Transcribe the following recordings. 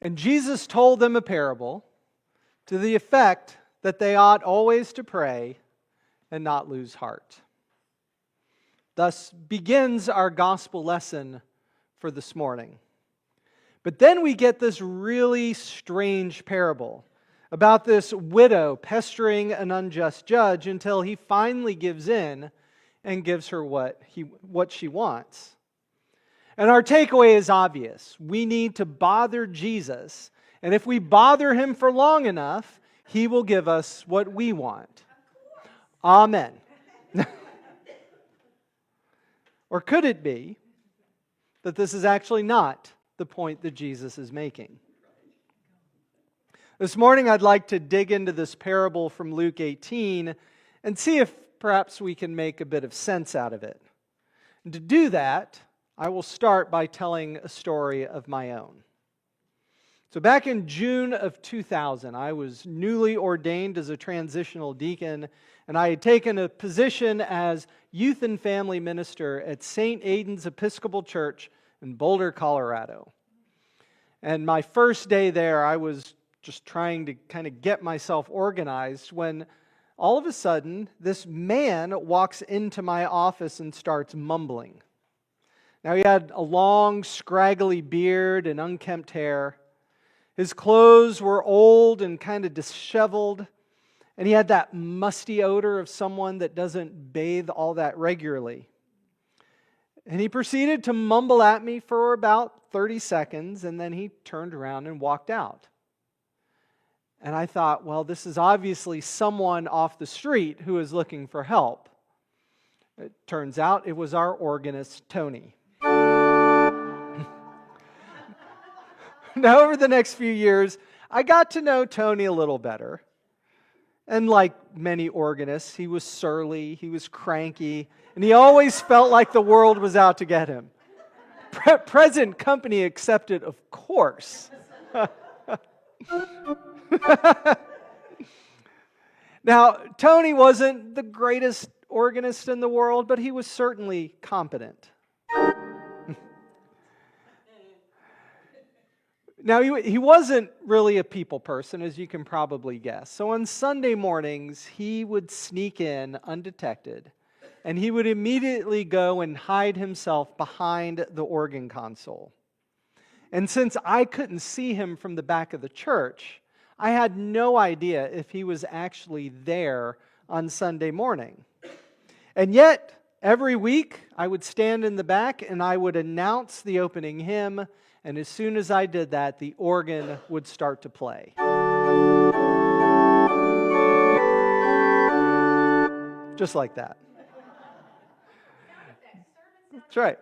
And Jesus told them a parable to the effect that they ought always to pray and not lose heart. Thus begins our gospel lesson for this morning. But then we get this really strange parable about this widow pestering an unjust judge until he finally gives in and gives her what she wants. And our takeaway is obvious. We need to bother Jesus, and if we bother him for long enough, he will give us what we want. Amen. Or could it be that this is actually not the point that Jesus is making? This morning I'd like to dig into this parable from Luke 18 and see if perhaps we can make a bit of sense out of it. And to do that, I will start by telling a story of my own. So back in June of 2000, I was newly ordained as a transitional deacon, and I had taken a position as youth and family minister at St. Aidan's Episcopal Church in Boulder, Colorado. And my first day there, I was just trying to kind of get myself organized when all of a sudden, this man walks into my office and starts mumbling. Now, he had a long, scraggly beard and unkempt hair. His clothes were old and kind of disheveled, and he had that musty odor of someone that doesn't bathe all that regularly. And he proceeded to mumble at me for about 30 seconds, and then he turned around and walked out. And I thought, well, this is obviously someone off the street who is looking for help. It turns out it was our organist, Tony. Now, over the next few years, I got to know Tony a little better. And like many organists, he was surly, he was cranky, and he always felt like the world was out to get him. Present company accepted, of course. Now, Tony wasn't the greatest organist in the world, but he was certainly competent. Now, he wasn't really a people person, as you can probably guess. So on Sunday mornings, he would sneak in undetected, and he would immediately go and hide himself behind the organ console. And since I couldn't see him from the back of the church, I had no idea if he was actually there on Sunday morning. And yet, every week, I would stand in the back and I would announce the opening hymn, and as soon as I did that, the organ would start to play. Just like that. That's right.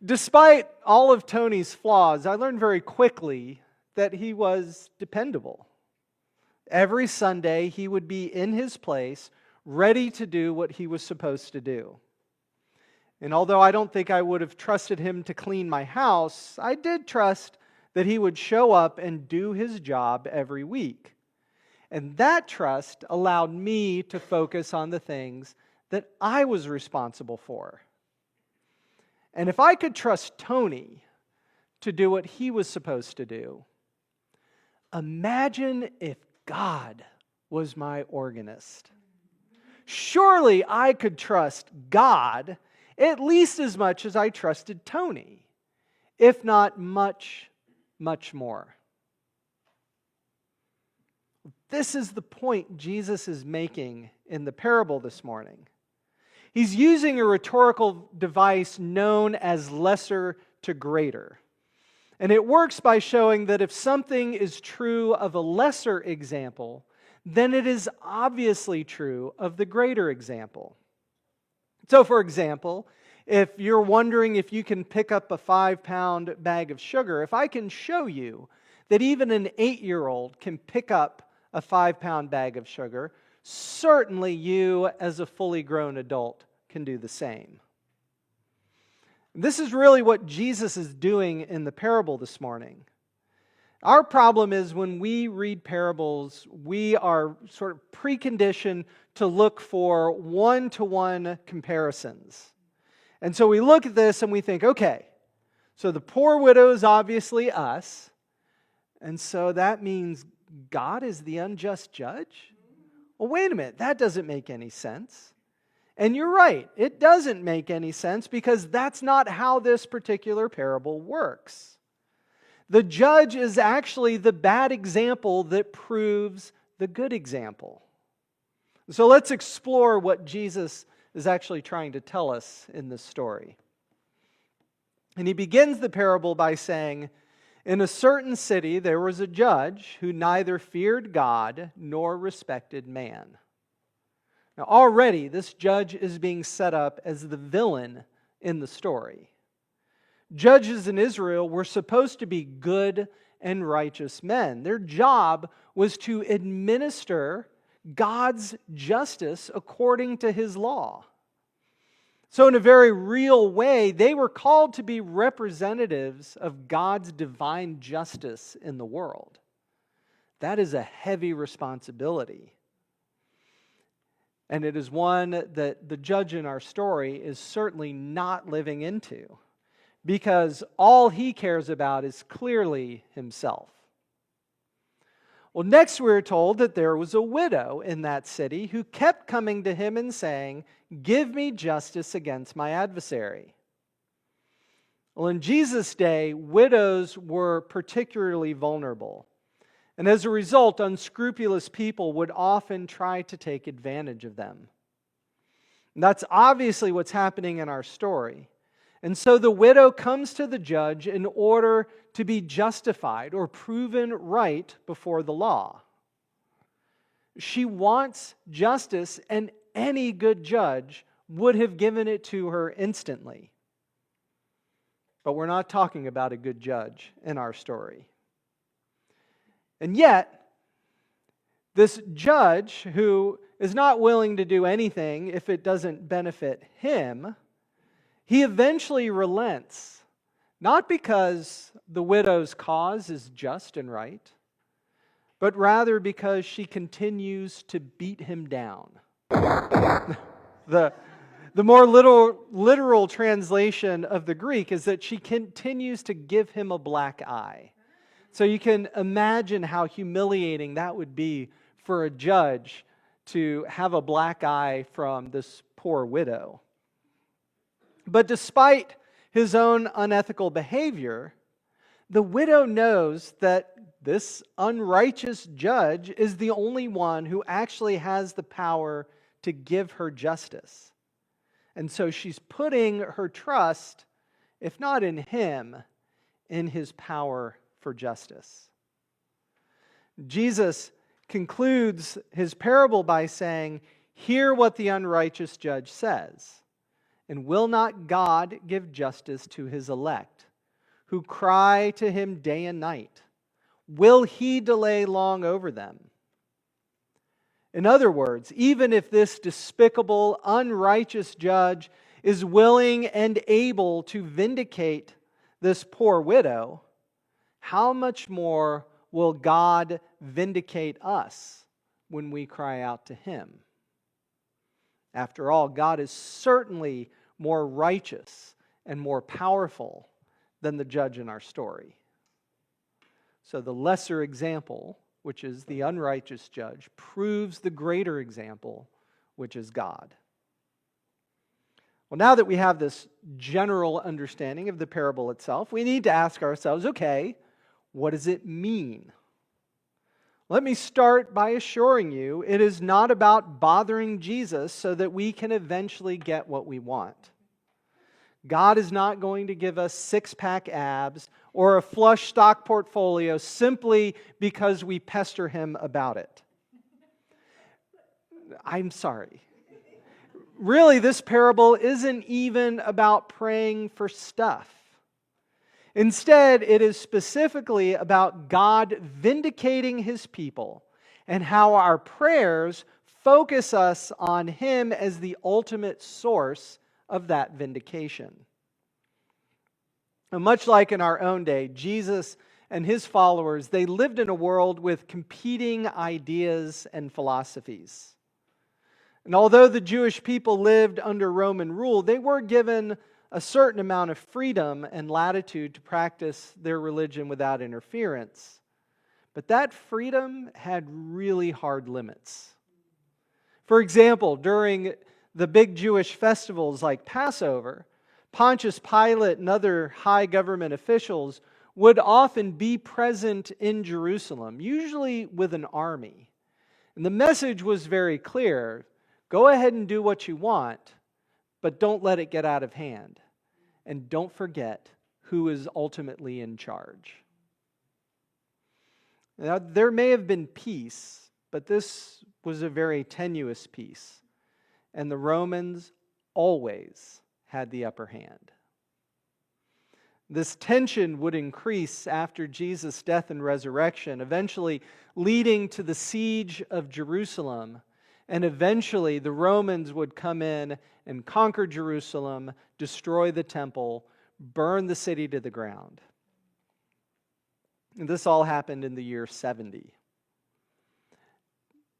Despite all of Tony's flaws, I learned very quickly that he was dependable. Every Sunday, he would be in his place, ready to do what he was supposed to do. And although I don't think I would have trusted him to clean my house, I did trust that he would show up and do his job every week. And that trust allowed me to focus on the things that I was responsible for. And if I could trust Tony to do what he was supposed to do, imagine if God was my organist. Surely I could trust God at least as much as I trusted Tony, if not much, much more. This is the point Jesus is making in the parable this morning. He's using a rhetorical device known as lesser to greater. And it works by showing that if something is true of a lesser example, then it is obviously true of the greater example. So, for example, if you're wondering if you can pick up a 5-pound bag of sugar, if I can show you that even an 8-year-old can pick up a 5-pound bag of sugar, certainly you, as a fully grown adult, can do the same. This is really what Jesus is doing in the parable this morning. Our problem is when we read parables, we are sort of preconditioned to look for one-to-one comparisons. And so we look at this and we think, okay, so the poor widow is obviously us, And so that means God is the unjust judge? Well, wait a minute, that doesn't make any sense. And you're right, it doesn't make any sense because that's not how this particular parable works. The judge is actually the bad example that proves the good example. So let's explore what Jesus is actually trying to tell us in this story. And he begins the parable by saying, in a certain city there was a judge who neither feared God nor respected man. Now already this judge is being set up as the villain in the story. Judges in Israel were supposed to be good and righteous men. Their job was to administer God's justice according to His law. So in a very real way, they were called to be representatives of God's divine justice in the world. That is a heavy responsibility. And it is one that the judge in our story is certainly not living into, because all he cares about is clearly himself. Well, next we're told that there was a widow in that city who kept coming to him and saying, "Give me justice against my adversary." Well, in Jesus' day, widows were particularly vulnerable. And as a result, unscrupulous people would often try to take advantage of them. And that's obviously what's happening in our story. And so the widow comes to the judge in order to be justified or proven right before the law. She wants justice, and any good judge would have given it to her instantly. But we're not talking about a good judge in our story. And yet, this judge who is not willing to do anything if it doesn't benefit him, he eventually relents, not because the widow's cause is just and right, but rather because she continues to beat him down. The more literal translation of the Greek is that she continues to give him a black eye. So you can imagine how humiliating that would be for a judge to have a black eye from this poor widow. But despite his own unethical behavior, the widow knows that this unrighteous judge is the only one who actually has the power to give her justice. And so she's putting her trust, if not in him, in his power for justice. Jesus concludes his parable by saying, "Hear what the unrighteous judge says. And will not God give justice to His elect, who cry to Him day and night? Will He delay long over them?" In other words, even if this despicable, unrighteous judge is willing and able to vindicate this poor widow, how much more will God vindicate us when we cry out to Him? After all, God is certainly more righteous and more powerful than the judge in our story. So the lesser example, which is the unrighteous judge, proves the greater example, which is God. Well, now that we have this general understanding of the parable itself, we need to ask ourselves, okay, what does it mean? Let me start by assuring you it is not about bothering Jesus so that we can eventually get what we want. God is not going to give us six-pack abs or a flush stock portfolio simply because we pester Him about it. I'm sorry. Really, this parable isn't even about praying for stuff. Instead, it is specifically about God vindicating His people and how our prayers focus us on Him as the ultimate source of that vindication. And much like in our own day, Jesus and His followers, they lived in a world with competing ideas and philosophies. And although the Jewish people lived under Roman rule, they were given a certain amount of freedom and latitude to practice their religion without interference. But that freedom had really hard limits. For example, during the big Jewish festivals like Passover, Pontius Pilate and other high government officials would often be present in Jerusalem, usually with an army. And the message was very clear: go ahead and do what you want, but don't let it get out of hand. And don't forget who is ultimately in charge. Now, there may have been peace, but this was a very tenuous peace. And the Romans always had the upper hand. This tension would increase after Jesus' death and resurrection, eventually leading to the siege of Jerusalem. And eventually the Romans would come in and conquer Jerusalem, destroy the temple, burn the city to the ground. And this all happened in the year 70.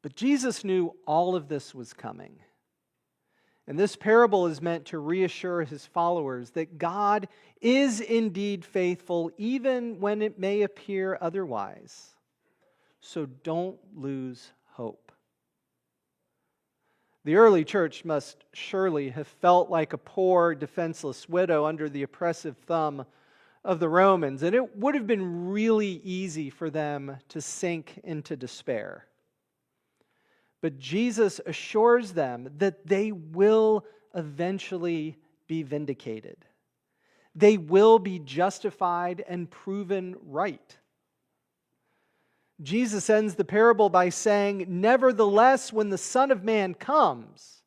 But Jesus knew all of this was coming. And this parable is meant to reassure his followers that God is indeed faithful, even when it may appear otherwise. So don't lose hope. The early church must surely have felt like a poor, defenseless widow under the oppressive thumb of the Romans, and it would have been really easy for them to sink into despair. But Jesus assures them that they will eventually be vindicated. They will be justified and proven right. Jesus ends the parable by saying, "Nevertheless, when the Son of Man comes,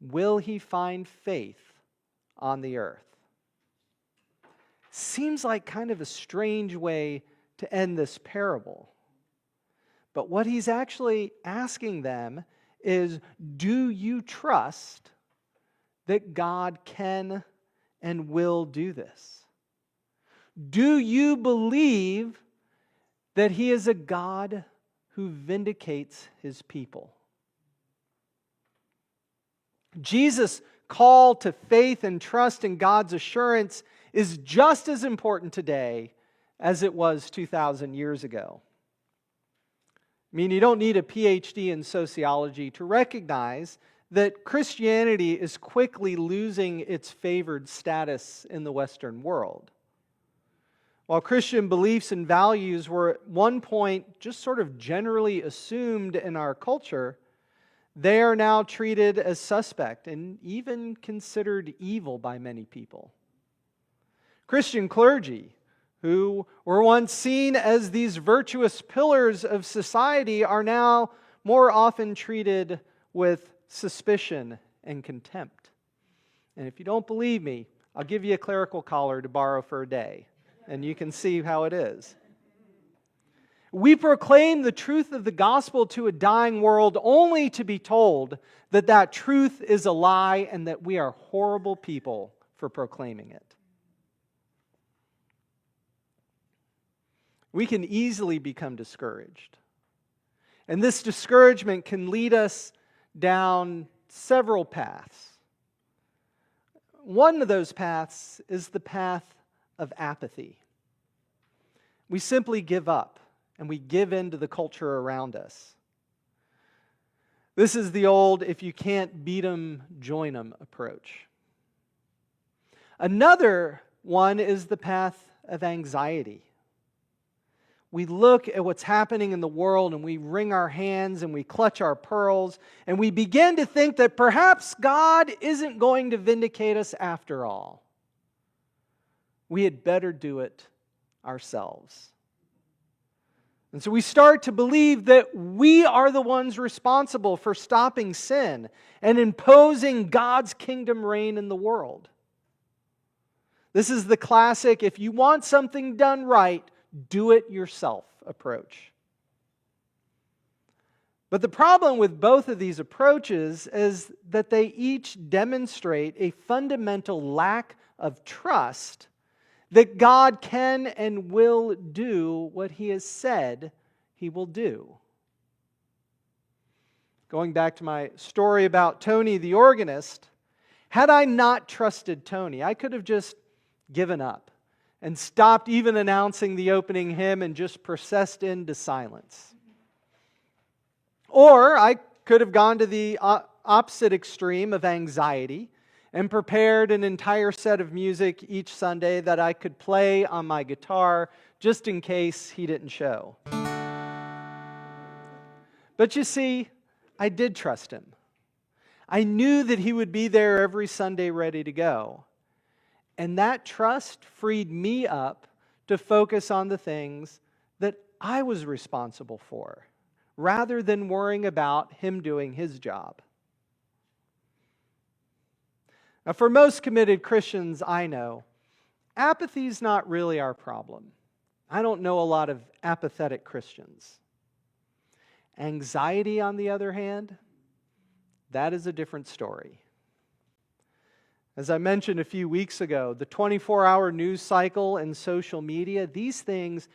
will he find faith on the earth?" Seems like kind of a strange way to end this parable. But what he's actually asking them is, do you trust that God can and will do this? Do you believe that he is a God who vindicates his people? Jesus' call to faith and trust in God's assurance is just as important today as it was 2,000 years ago. I mean, you don't need a PhD in sociology to recognize that Christianity is quickly losing its favored status in the Western world. While Christian beliefs and values were at one point just sort of generally assumed in our culture, they are now treated as suspect and even considered evil by many people. Christian clergy, who were once seen as these virtuous pillars of society, are now more often treated with suspicion and contempt. And if you don't believe me, I'll give you a clerical collar to borrow for a day, and you can see how it is. We proclaim the truth of the gospel to a dying world only to be told that that truth is a lie and that we are horrible people for proclaiming it. We can easily become discouraged. And this discouragement can lead us down several paths. One of those paths is the path of apathy. We simply give up and we give in to the culture around us. This is the old, if you can't beat 'em, join 'em approach. Another one is the path of anxiety. We look at what's happening in the world and we wring our hands and we clutch our pearls and we begin to think that perhaps God isn't going to vindicate us after all. We had better do it ourselves. And so we start to believe that we are the ones responsible for stopping sin and imposing God's kingdom reign in the world. This is the classic, if you want something done right, do it yourself approach. But the problem with both of these approaches is that they each demonstrate a fundamental lack of trust that God can and will do what He has said He will do. Going back to my story about Tony the organist, had I not trusted Tony, I could have just given up and stopped even announcing the opening hymn and just processed into silence. Or I could have gone to the opposite extreme of anxiety and prepared an entire set of music each Sunday that I could play on my guitar just in case he didn't show. But you see, I did trust him. I knew that he would be there every Sunday ready to go. And that trust freed me up to focus on the things that I was responsible for, rather than worrying about him doing his job. Now, for most committed Christians I know, apathy is not really our problem. I don't know a lot of apathetic Christians. Anxiety, on the other hand, that is a different story. As I mentioned a few weeks ago, the 24-hour news cycle and social media, these things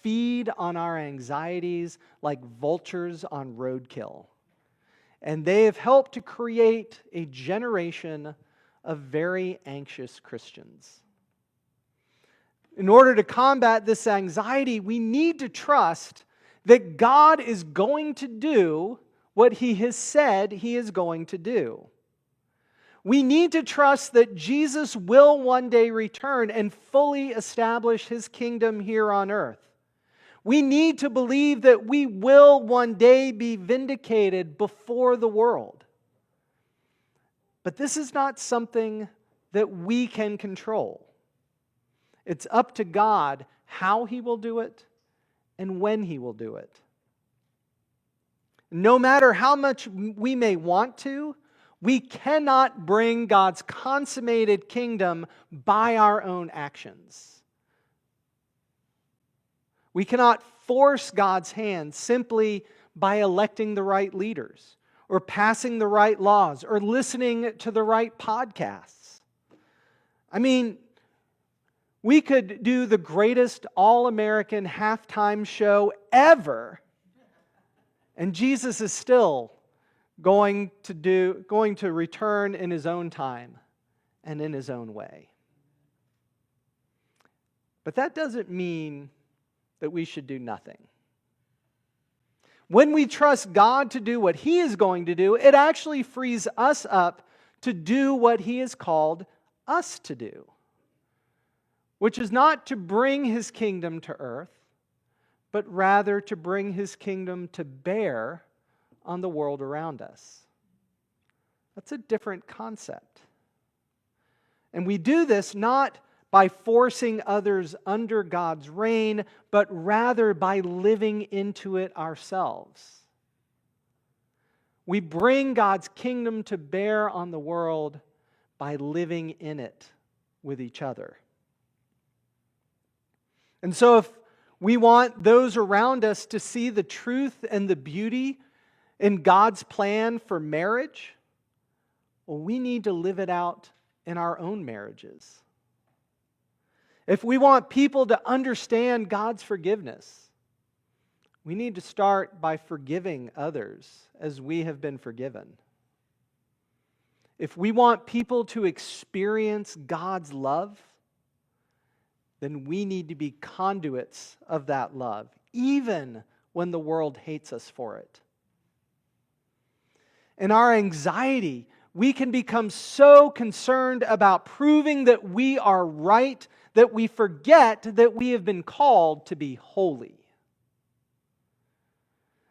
feed on our anxieties like vultures on roadkill. And they have helped to create a generation of very anxious Christians. In order to combat this anxiety, we need to trust that God is going to do what He has said He is going to do. We need to trust that Jesus will one day return and fully establish His kingdom here on earth. We need to believe that we will one day be vindicated before the world. But this is not something that we can control. It's up to God how He will do it and when He will do it. No matter how much we may want to, we cannot bring God's consummated kingdom by our own actions. We cannot force God's hand simply by electing the right leaders, or passing the right laws, or listening to the right podcasts. I mean, we could do the greatest all-American halftime show ever, and Jesus is still going to return in His own time and in His own way. But that doesn't mean that we should do nothing. When we trust God to do what He is going to do, it actually frees us up to do what He has called us to do, which is not to bring His kingdom to earth, but rather to bring His kingdom to bear on the world around us. That's a different concept. And we do this not by forcing others under God's reign, but rather by living into it ourselves. We bring God's kingdom to bear on the world by living in it with each other. And so if we want those around us to see the truth and the beauty in God's plan for marriage, well, we need to live it out in our own marriages. If we want people to understand God's forgiveness, we need to start by forgiving others as we have been forgiven. If we want people to experience God's love, then we need to be conduits of that love, even when the world hates us for it. In our anxiety, we can become so concerned about proving that we are right that we forget that we have been called to be holy.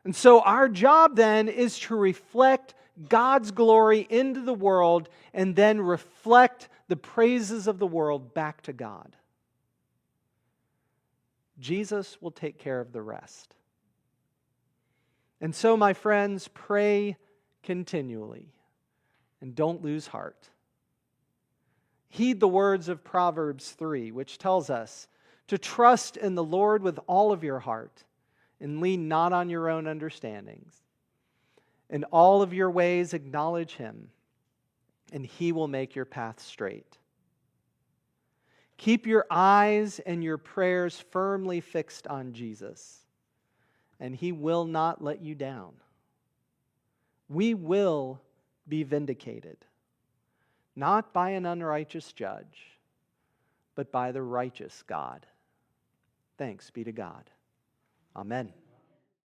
And so our job then is to reflect God's glory into the world and then reflect the praises of the world back to God. Jesus will take care of the rest. And so, my friends, pray continually and don't lose heart. Heed the words of Proverbs 3, which tells us to trust in the Lord with all of your heart and lean not on your own understandings. In all of your ways acknowledge Him, and He will make your path straight. Keep your eyes and your prayers firmly fixed on Jesus, and He will not let you down. We will be vindicated, not by an unrighteous judge, but by the righteous God. Thanks be to God. Amen.